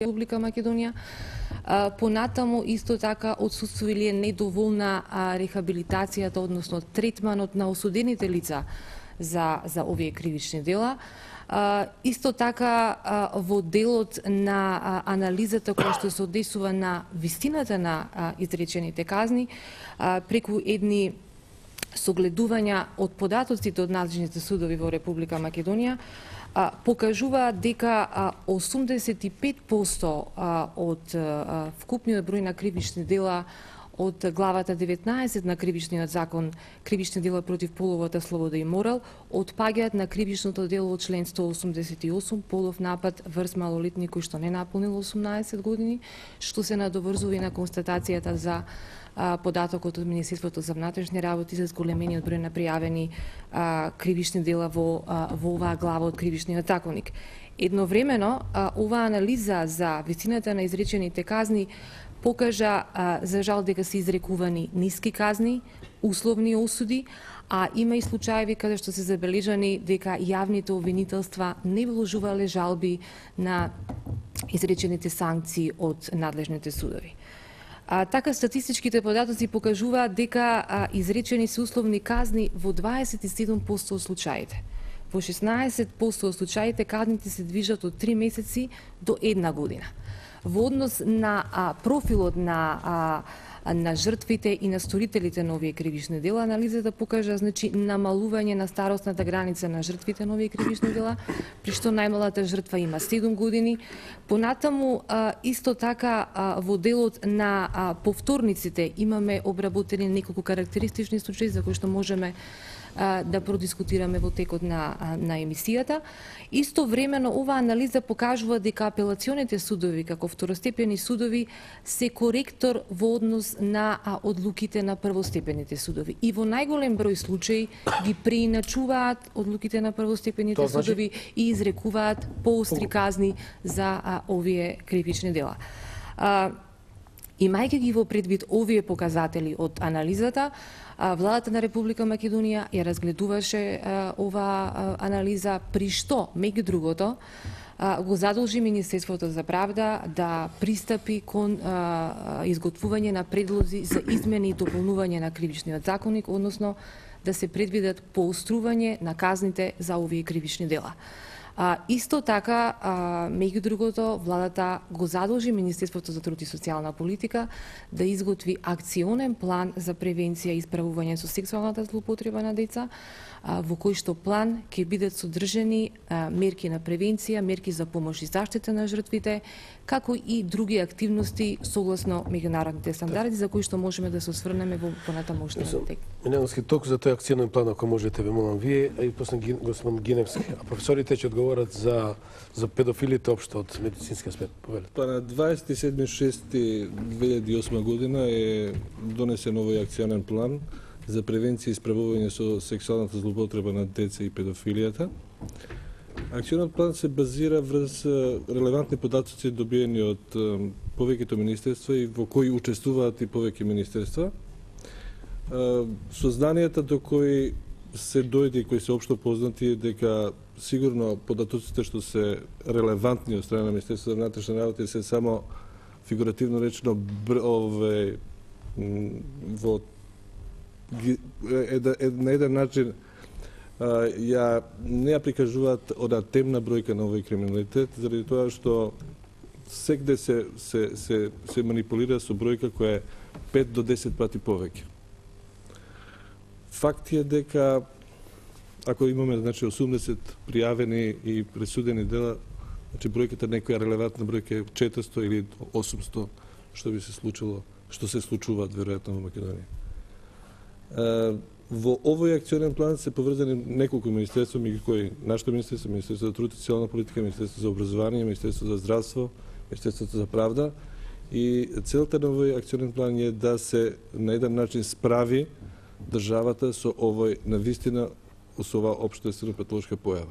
Република Македонија. Понатаму исто така отсутствува или е недоволна рехабилитацијата, односно третманот на осудените лица за овие кривични дела. Исто така во делот на анализата која што се однесува на вистината на изречените казни, преку едни согледувања од податоците од надлежните судови во Република Македонија, покажува дека 85% од вкупниот број на кривични дела од главата 19 на Кривичниот закон, кривични дела против половата слобода и морал, отпаѓаат на кривичното дело од член 188, полов напад врз малолетник кој што не наполнил 18 години, што се надоврзува и на констатацијата за податокот од Министерството за внатрешни работи за зголемениот број на пријавени кривични дела во оваа глава од Кривичниот законник. Едновремено, оваа анализа за висината на изречените казни покажа за жал дека се изрекувани ниски казни, условни осуди, а има и случаеви каде што се забележани дека јавните обвинителства не вложувале жалби на изречените санкции од надлежните судови. Така статистичките податоци покажуваат дека изречени се условни казни во 27% од случаите. Во 16% од случаите казните се движат од 3 месеци до 1 година. Во однос на профилот на жртвите и на сторителите на овие кривични дела, анализата покажа намалување на старосната граница на жртвите на овие кривични дела, при што најмалата жртва има 7 години. Понатаму, исто така, во делот на повторниците имаме обработени неколку карактеристични случаи за кои што можеме да продискутираме во текот на емисијата. Истовремено, оваа анализа покажува дека апелационите судови, како второстепени судови, се коректор во однос на одлуките на првостепените судови. И во најголем број случаи ги преиначуваат одлуките на првостепените судови и изрекуваат поостри казни за овие кривични дела. Имајќи ги во предвид овие показатели од анализата, Владата на Република Македонија ја разгледуваше оваа анализа, при што, меѓу другото, го задолжи Министерството за правда да пристапи кон изготвување на предлози за измени и дополнување на Кривичниот законник, односно да се предвидат поострување на казните за овие кривични дела. Исто така, меѓу другото, владата го задолжи Министерството за труд и социјална политика да изготви акционен план за превенција и исправување со сексуалната злоупотреба на деца, во кој што план ќе бидат содржани мерки на превенција, мерки за помош и заштита на жртвите, како и други активности согласно меѓународните стандарди за кои што можеме да се осврнеме во понатамошниот тек. Минановски, толку за тој акционен план, ако можете, ве молам вие, и после господин Гиневски. А професорите ќе одговорат за педофилите општо од медицински аспект. Па на 27.6.2008 година е донесен овој акционен план за превенција и исправување со сексуалната злоупотреба на деца и педофилијата. Акционот план се базира врз релевантни податоци добиени од повеќето министерства и во кои учествуваат и повеќе министерства. Сознанијата до кои се дојде и кои се општо познати е дека сигурно податоците што се релевантни од страна на Министерството за внатрешни работи се само фигуративно речено во на еден начин не ја прикажуваат од темна бројка на овој криминалитет, заради тоа што секде се манипулира со бројка која е 5 до 10 пати повеќе. Факт е дека ако имаме 80 пријавени и пресудени дела, бројката некоја релевантна бројка е 400 или 800, што би се случило, што се случуваат веројатно во Македонија. Во овој акционен план се поврзани неколку министерства, меѓу кои нашето министерство, Министерство за труд и социјална политика, Министерство за образование, Министерство за здравство, Министерството за правда, и целта на овој акционен план е да се на еден начин справи државата со овој навистина со оваа општествено патолошка појава.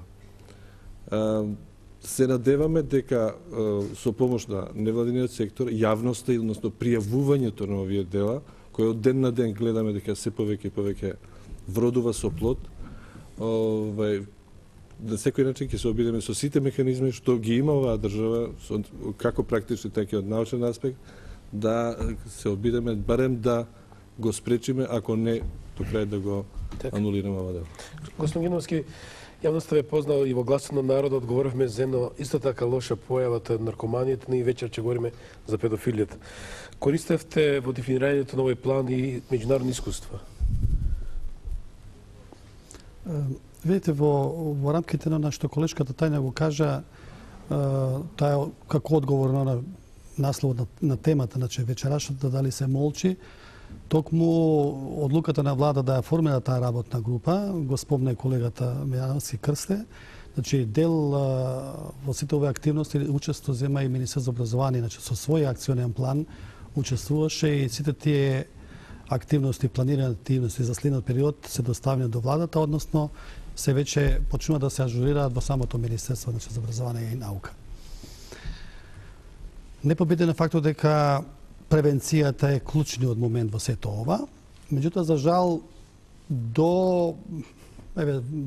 Се надеваме дека со помош на невладиниот сектор, јавноста, односно пријавувањето на овие дела, кој од ден на ден гледаме дека се повеќе и повеќе вродува со плод, на секој начин ќе се обидеме со сите механизми што ги има оваа држава, како практични, така и од научен аспект, да се обидеме барем да го спречиме, ако не до крај да го анулираме ова дело. Господин Гиновски, јавноста ве познал и во гласот на народот говоревме за едно исто така лоша појавата наркоманијата, и вечер ќе говориме за педофилијата. Користевте во дефинирањето на овој план и меѓународни искуства? Видите, во рамките на што колешката Тајна го кажа, таа како одговор на насловот на темата, значи вечерашната дали се молчи, токму одлуката на влада да ја формира таа работна група, го спомна колегата Мијановски Крсте, значи дел во сите овие активности учество зема и Министерство за образование, значи со свој акционен план учествуваше и сите тие активности, планирани активности за следниот период се доставени до владата, односно се веќе почнува да се ажурираат во самото Министерство за образование и наука. Непобеден е фактот дека превенцијата е клучниот момент во сето ова. Меѓутоа, за жал, до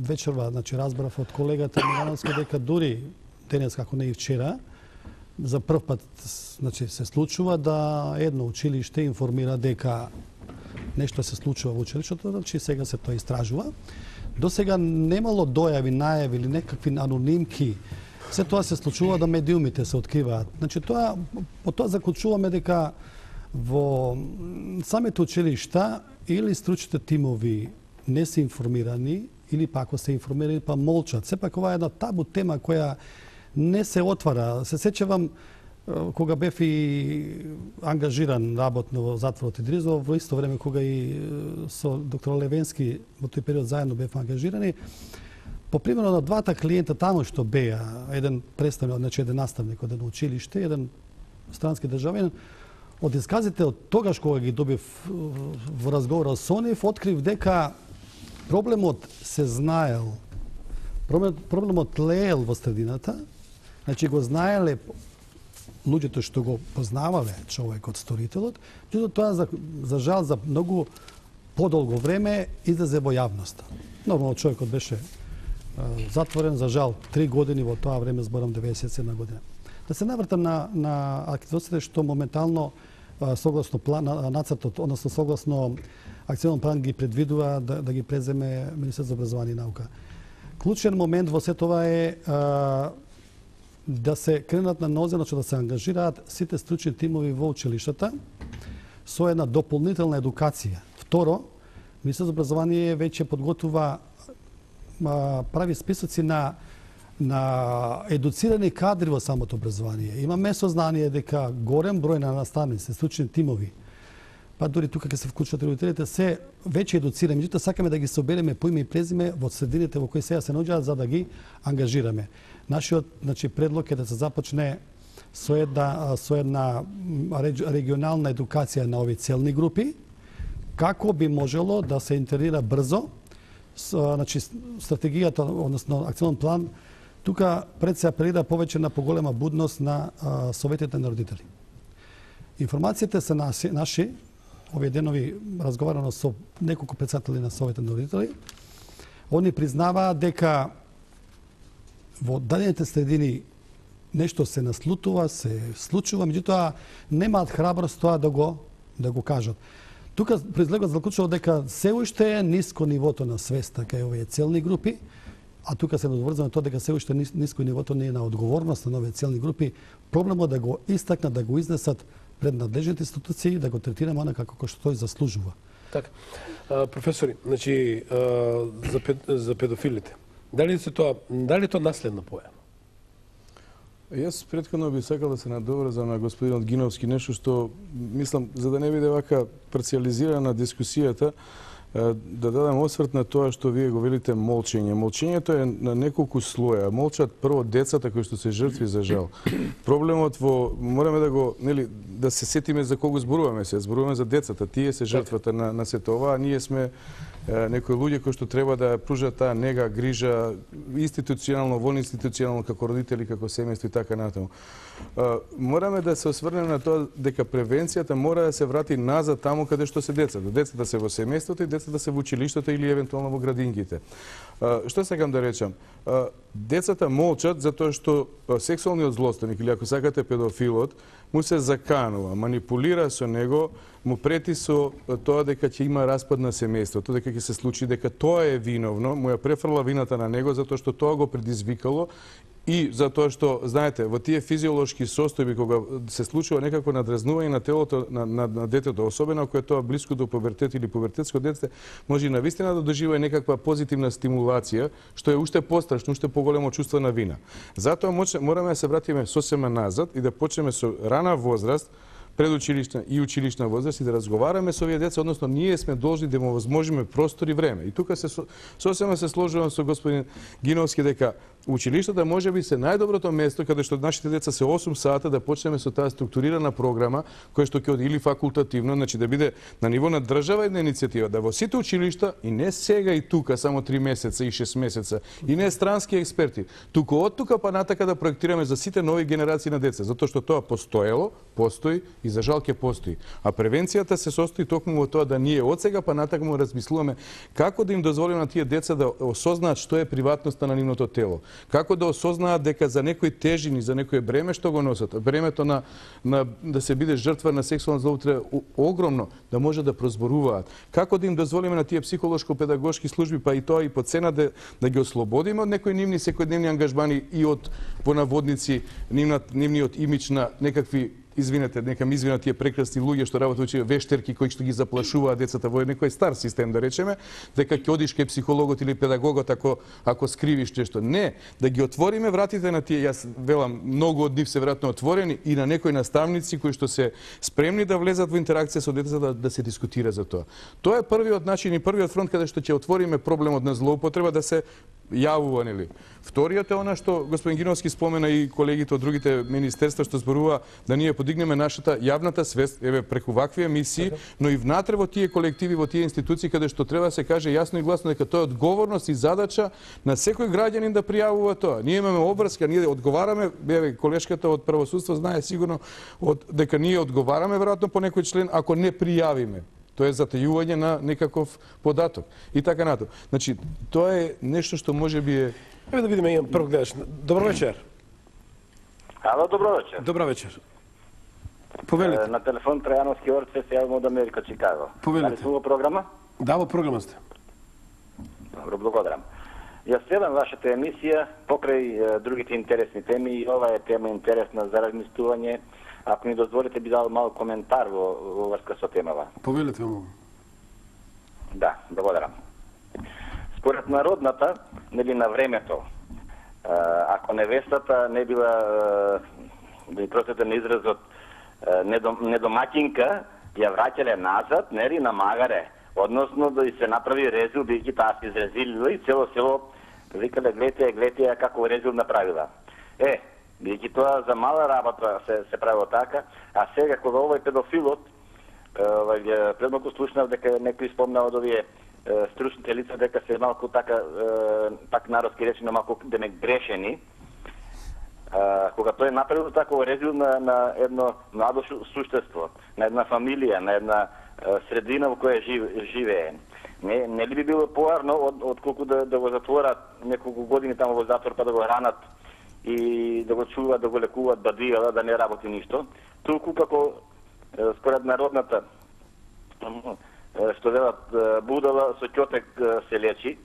вечерва, значи разбрав од колегата Мијановски дека дури денес, како не и вчера, за прв пат значи, се случува да едно училиште информира дека нешто се случува во училиштето, значи сега се тоа истражува. До сега немало дојави, најави или некакви анонимки. Се тоа се случува да медиумите се откриваат. Значи по тоа заклучуваме дека во самите училишта или стручните тимови не се информирани, или пак ако се информирани па молчат. Сепак ова е една табу тема која не се отвара. Се сеќавам кога бев и ангажиран работно во затворот Идризово, во исто време кога и со доктор Левенски во тој период заедно бев ангажирани, по примерно на двата клиента таму што беа, еден представник, значи еден наставник од едно училиште, еден странски државјанин, од исказите од тогаш кога ги добив во разговор со нив, открив дека проблемот се знаел, проблемот леел во средината, значи го знаеле луѓето што го познавале човекот, сторителот, меѓутоа тоа за жал за многу подолго време излезе во јавноста. Нормално човекот беше затворен за жал 3 години, во тоа време зборам 97 година. Да се навртам на активностите што моментално согласно план нацртот, односно согласно акционен план ги предвидува да ги преземе Министерство за образование и наука. Клучен момент во сето ова е да се кренат на нозе, значи да се ангажираат сите стручни тимови во училиштата со една дополнителна едукација. Второ, Министерство за образование веќе подготвува прави списоци на едуцирани кадри во самото образование. Имаме сознание дека голем број на наставници, стручни тимови, па дури тука ќе се вклучат родителите, се веќе едуцирани. Меѓутоа сакаме да ги собереме по име и презиме во средините во кои сега се наоѓаат за да ги ангажираме. Нашиот предлог е да се започне со една регионална едукација на овие целни групи, како би можело да се интерира брзо, стратегијата, односно акционен план, тука пред се апелира повеќе на поголема будност на советите на родители. Информациите се наши, овие денови разговарано со неколку председатели на советите на родители, они признаваат дека во дадените средини нешто се наслутува, се случува, меѓутоа немаат храброст тоа да го кажат. Тука произлегот заклучува дека се уште е ниско нивото на свеста кај овие целни групи, а тука се надврзано тоа дека се уште ниско нивото не е на одговорност на овие целни групи, проблемот да го истакнат, да го изнесат пред надлежните институции, да го третираме онака како што тој заслужува. Така. Професори, значи за педофилите. Дали е тоа наследна појава? Јас претходно би сакал да се надоврзам на господинот Гиновски, нешто што мислам за да не биде вака парциализирана дискусијата, да дадам осврт на тоа што вие го велите молчење. Молчењето е на неколку слоја. Молчат прво децата кои што се жртви за жал. Проблемот мораме да се сетиме за кого зборуваме се. Зборуваме за децата. Тие се жртвата на сето ова, а ние сме некои луѓе кои што треба да пружат таа нега, грижа институционално, вонинституционално како родители, како семејство и така натаму. Мораме да се осврнеме на тоа дека превенцијата мора да се врати назад таму каде што се децата. Децата се во семејството и децата се во училиштето или евентуално во градинките. Што сакам да речам? Децата молчат затоа што сексуалниот злоставник или ако сакате педофилот му се заканува, манипулира со него, му прети со тоа дека ќе има распад на семејството, дека ќе се случи, дека тоа е виновно, му ја префрла вината на него затоа што тоа го предизвикало и затоа што, знаете, во тие физиолошки состојби кога се случува некакво надразнување на телото на детето, особено ако е тоа блиско до пубертет или пубертетско дете, може и навистина да доживее некаква позитивна стимулација, што е уште пострашно, уште поголемо чувство на вина. Затоа мораме да се вратиме сосема назад и да почнеме со рана возраст, предучилишна и училишна возраст и да разговараме со овие деца, односно ние сме должни да му возможиме простор и време. И тука сосема се сложувам со господин Гиновски дека училиштата може би се најдоброто место каде што нашите деца се 8 сата да почнеме со таа структурирана програма која што ќе или факултативно, значи да биде на ниво на држава една иницијатива, да во сите училишта и не сега и тука само 3 месеца и 6 месеца и не странски експерти, туку од тука па натака да проектираме за сите нови генерации на деца, затоа што тоа постоело, постои и за жал ќе постои. А превенцијата се состои токму во тоа да ние од сега па натака му размислуваме како да им дозволиме на тие деца да осознаат што е приватноста на нивното тело. Како да осознаат дека за некои тежини, за некое бреме што го носат, бремето на да се биде жртва на сексуална злоупотреба огромно, да може да прозборуваат. Како да им дозволиме на тие психолошко-педагошки служби, па и тоа и по цена да ги ослободиме од некои нивни секојдневни ангажмани и од во наводници нивниот имидж на некакви извинете, нека ми извинат тие прекрасни луѓе што работат вештерки кои што ги заплашуваат децата во некој стар систем, да речеме, дека ќе одиш кај психологот или педагогот ако скривиш нешто. Не, да ги отвориме вратите на тие, јас велам, многу од нив се веројатно отворени и на некои наставници кои што се спремни да влезат во интеракција со децата да се дискутира за тоа. Тоа е првиот начин и првиот фронт каде што ќе отвориме проблемот на злоупотреба да се јавува, нели? Вториот е она што господин Гиновски спомена и колегите од другите министерства што зборува да ние подигнеме нашата јавната свест преку вакви емисии, но и внатре во тие колективи, во тие институции каде што треба да се каже јасно и гласно дека тоа е одговорност и задача на секој граѓанин да пријавува тоа. Ние имаме обврска, ние одговараме, колешката од правосудство знае сигурно дека ние одговараме веројатно по некој член ако не пријавиме. Тоа е затајување на некаков податок. И така нато. Значи, тоа е нешто што може би е... Еве да видиме, имам прв гледаш. Добро вечер. Ало, добро вечер. Добро вечер. Повелите. На телефон Трајановски Орце, се јавам од Америка, Чикаго. Повелите. Дали сум во програма? Да, во програма сте. Добро, благодарам. Јас следам вашата емисија покрај другите интересни теми и ова е тема интересна за размислување. Ако ми дозволите, би дал мал коментар во врска со темава. Повелете му. Да, благодарам. Според народната, нели на времето, ако невестата не била, простете на изразот, недомакинка, ја враќале назад, нели, на магаре. Односно да се направи резил, бидејќи таа се изрезилила и цело село викале гледате како резил направила. Бидејќи тоа за мала работа се правило така, а сега кога овој педофилот, предмалку слушнав дека некој спомнал од овие стручните лица дека се малку така, пак народски речено, малку демек грешени, кога тој направил такво резил на едно младо суштество, на една фамилија, на една средина во која живее. Не ли би било поарно отколку да го затворат неколку години таму во затвор па да го ранат и да го чуваат, да го лекуваат бадијала, да не работи ништо, толку како според народната што велат будала со ќотек се лечи,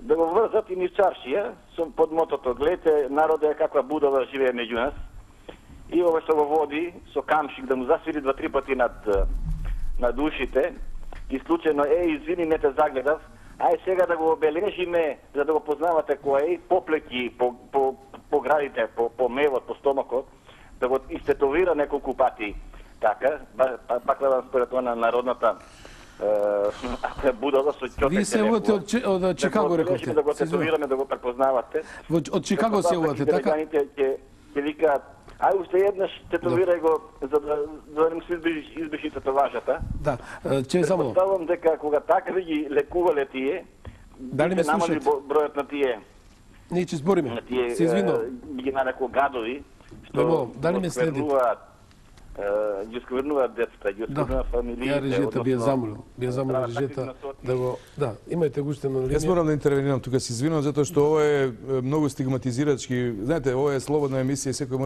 да го врзат и низ чаршија под мотото гледате народе каква будала живее меѓу нас и ова што го води со камшик да му засвири 2-3 пати над ушите и случајно извини не те загледав, ај сега да го обележиме за да го познавате кој е, поплеки по градите, по мевот, по стомакот, да го истетовира неколку пати така, пак да според тоа на народната ако е будала со ќотек. Вие се јавувате од Чикаго, рековте. Да го тетовираме, да го препознавате. Од Чикаго се јавувате, така? Ќе викаат, ај уште еднаш тетовирај го за да не му се избеши татоважата. Да, че само. Представам дека кога така ви ги лекувале тие, дали ме слушате? Бројот на тие. Ние ќе збориме. Се извинувам. Ги нарекол гадови, што дали ме следите? ги сквернуваат децата, ги сквернуваат фамилиите. Ја режета би ја замолил. Би ја замолил Треба режета такви насоки. да го... Да, имајте го уште на линија. Јас морам да интервенирам тука, се извинувам затоа што ова е многу стигматизирачки. Знаете, ова е слободна емисија и секој